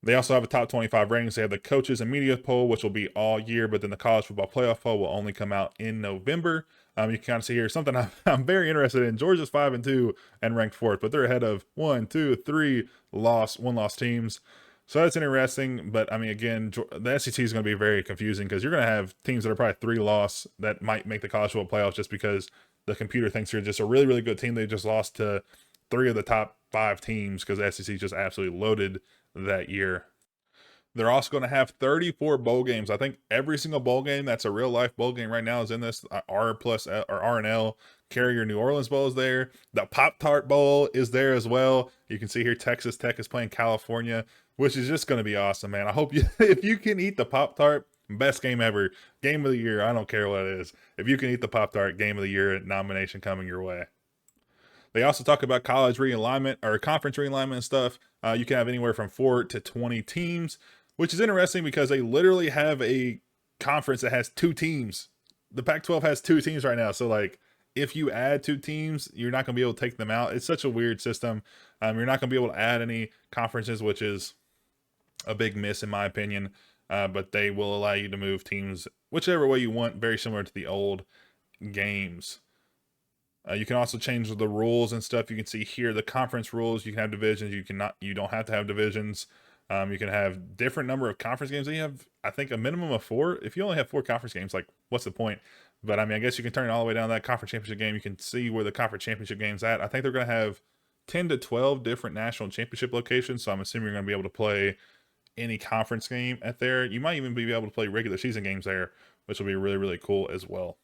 They also have a top 25 rankings. They have the coaches and media poll, which will be all year, but then the college football playoff poll will only come out in November. You can kind of see here something I'm very interested in. Georgia's 5-2 and ranked 4th, but they're ahead of 1, 2, 3 one-loss teams. So that's interesting. But I mean, again, the SEC is going to be very confusing because you're going to have teams that are probably 3-loss that might make the college football playoffs just because the computer thinks they're just a really, really good team. They just lost to 3 of the top 5 teams because the SEC just absolutely loaded that year. They're also going to have 34 bowl games. I think every single bowl game that's a real life bowl game right now is in this. R+L. Carrier New Orleans Bowl is there. The Pop-Tart Bowl is there as well. You can see here Texas Tech is playing California, which is just going to be awesome, man. I hope if you can eat the Pop-Tart, best game ever, game of the year, I don't care what it is. If you can eat the Pop-Tart, game of the year nomination coming your way. They also talk about college realignment or conference realignment and stuff. You can have anywhere from 4 to 20 teams, which is interesting because they literally have a conference that has 2 teams. The Pac-12 has 2 teams right now. So if you add 2 teams, you're not going to be able to take them out. It's such a weird system. You're not going to be able to add any conferences, which is a big miss in my opinion. But they will allow you to move teams whichever way you want, very similar to the old games. You can also change the rules and stuff. You can see here the conference rules. You can have divisions. You don't have to have divisions. You can have different number of conference games. And you have, I think, a minimum of 4. If you only have 4 conference games, like, what's the point? But I mean, I guess you can turn it all the way down to that conference championship game. You can see where the conference championship game's at. I think they're going to have 10 to 12 different national championship locations. So I'm assuming you're going to be able to play any conference game at there. You might even be able to play regular season games there, which will be really, really cool as well.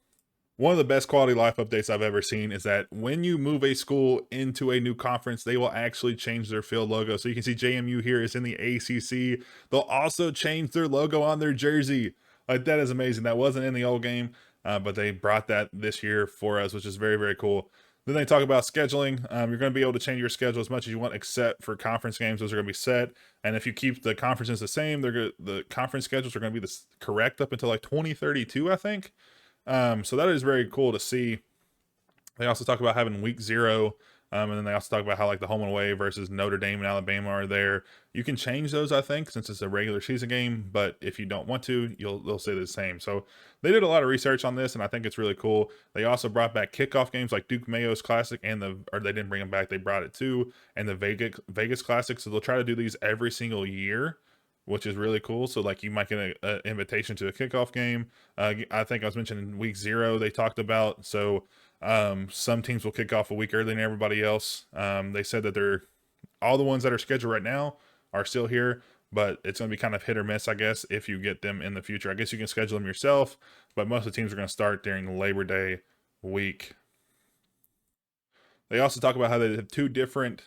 One of the best quality life updates I've ever seen is that when you move a school into a new conference, they will actually change their field logo. So you can see JMU here is in the ACC. They'll also change their logo on their jersey. Like, that is amazing. That wasn't in the old game, but they brought that this year for us, which is very, very cool. Then they talk about scheduling. You're going to be able to change your schedule as much as you want, except for conference games. Those are going to be set. And if you keep the conferences the same, the conference schedules are going to be correct up until like 2032, I think. So that is very cool to see. They also talk about having week 0. And then they also talk about how, like, the home and away versus Notre Dame and Alabama are there. You can change those, I think, since it's a regular season game. But if you don't want to, they'll say the same. So they did a lot of research on this, and I think it's really cool. They also brought back kickoff games like Duke Mayo's Classic or they didn't bring them back. They brought it too, and the Vegas Classic. So they'll try to do these every single year, which is really cool. So, like, you might get an invitation to a kickoff game. I think I was mentioning week 0 they talked about. So some teams will kick off a week earlier than everybody else. They said that all the ones that are scheduled right now are still here, but it's going to be kind of hit or miss, I guess, if you get them in the future. I guess you can schedule them yourself, but most of the teams are going to start during the Labor Day week. They also talk about how they have 2 different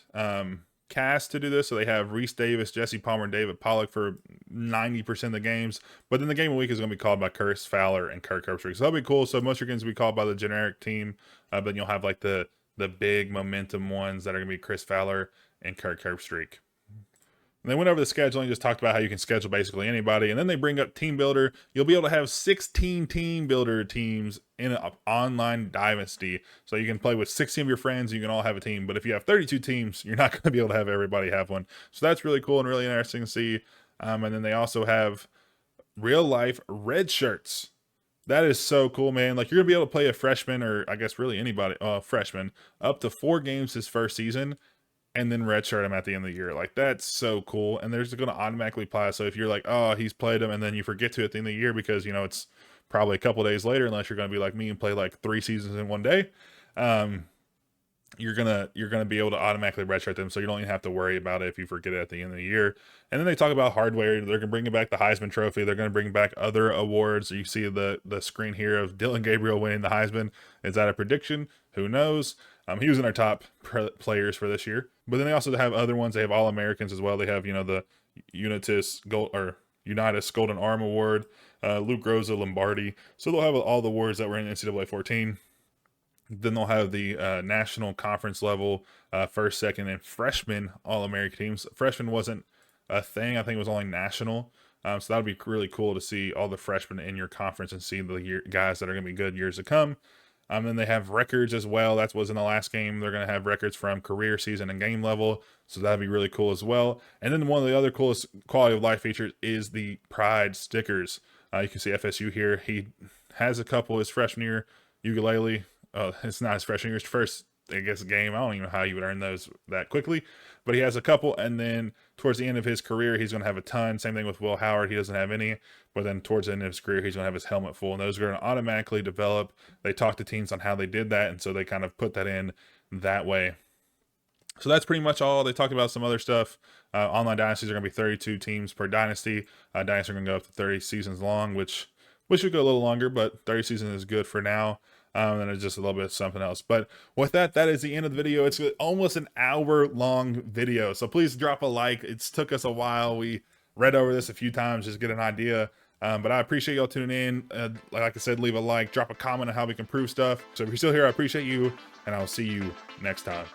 cast to do this. So they have Reese Davis, Jesse Palmer, and David Pollock for 90% of the games. But then the game of the week is going to be called by Chris Fowler and Kirk Herbstreit. So that'll be cool. So most of your games will be called by the generic team, but you'll have like the big momentum ones that are going to be Chris Fowler and Kirk Herbstreit. And they went over the scheduling, just talked about how you can schedule basically anybody. And then they bring up Team Builder. You'll be able to have 16 Team Builder teams in an online Dynasty. So you can play with 16 of your friends. You can all have a team. But if you have 32 teams, you're not going to be able to have everybody have one. So that's really cool and really interesting to see. And then they also have real life red shirts. That is so cool, man. Like, you're going to be able to play a freshman, or I guess really anybody, freshman, up to 4 games his first season, and then redshirt him at the end of the year. Like, that's so cool. And they're just going to automatically apply. So if you're like, oh, he's played him, and then you forget to at the end of the year because, it's probably a couple days later, unless you're going to be like me and play like 3 seasons in one day, you're gonna be able to automatically redshirt them, so you don't even have to worry about it if you forget it at the end of the year. And then they talk about hardware. They're gonna bring back the Heisman Trophy. They're gonna bring back other awards. You see the screen here of Dylan Gabriel winning the Heisman. Is that a prediction? Who knows? He was in our top players for this year. But then they also have other ones. They have All-Americans as well. They have the Unitas Golden Arm Award, Luke Rosa Lombardi. So they'll have all the awards that were in NCAA 14. Then they'll have the national conference level first, second, and freshman All-American teams. Freshman wasn't a thing. I think it was only national. So that would be really cool to see all the freshmen in your conference and see the guys that are going to be good years to come. Then they have records as well. That was in the last game. They're going to have records from career, season, and game level. So that'd be really cool as well. And then one of the other coolest quality of life features is the Pride stickers. You can see FSU here. He has a couple his freshman year. Ukulele. It's not his freshman year. It's first, I guess, game. I don't even know how you would earn those that quickly. But he has a couple. And then towards the end of his career, he's going to have a ton. Same thing with Will Howard. He doesn't have any. But then towards the end of his career, he's going to have his helmet full. And those are going to automatically develop. They talk to teams on how they did that. And so they kind of put that in that way. So that's pretty much all. They talked about some other stuff. Online dynasties are going to be 32 teams per dynasty. Dynasties are going to go up to 30 seasons long, which should go a little longer, but 30 seasons is good for now. And it's just a little bit of something else. But with that is the end of the video. It's almost an hour-long video. So please drop a like. It's took us a while. We read over this a few times just to get an idea. But I appreciate y'all tuning in. Like I said, leave a like, drop a comment on how we can improve stuff. So if you're still here, I appreciate you, and I'll see you next time.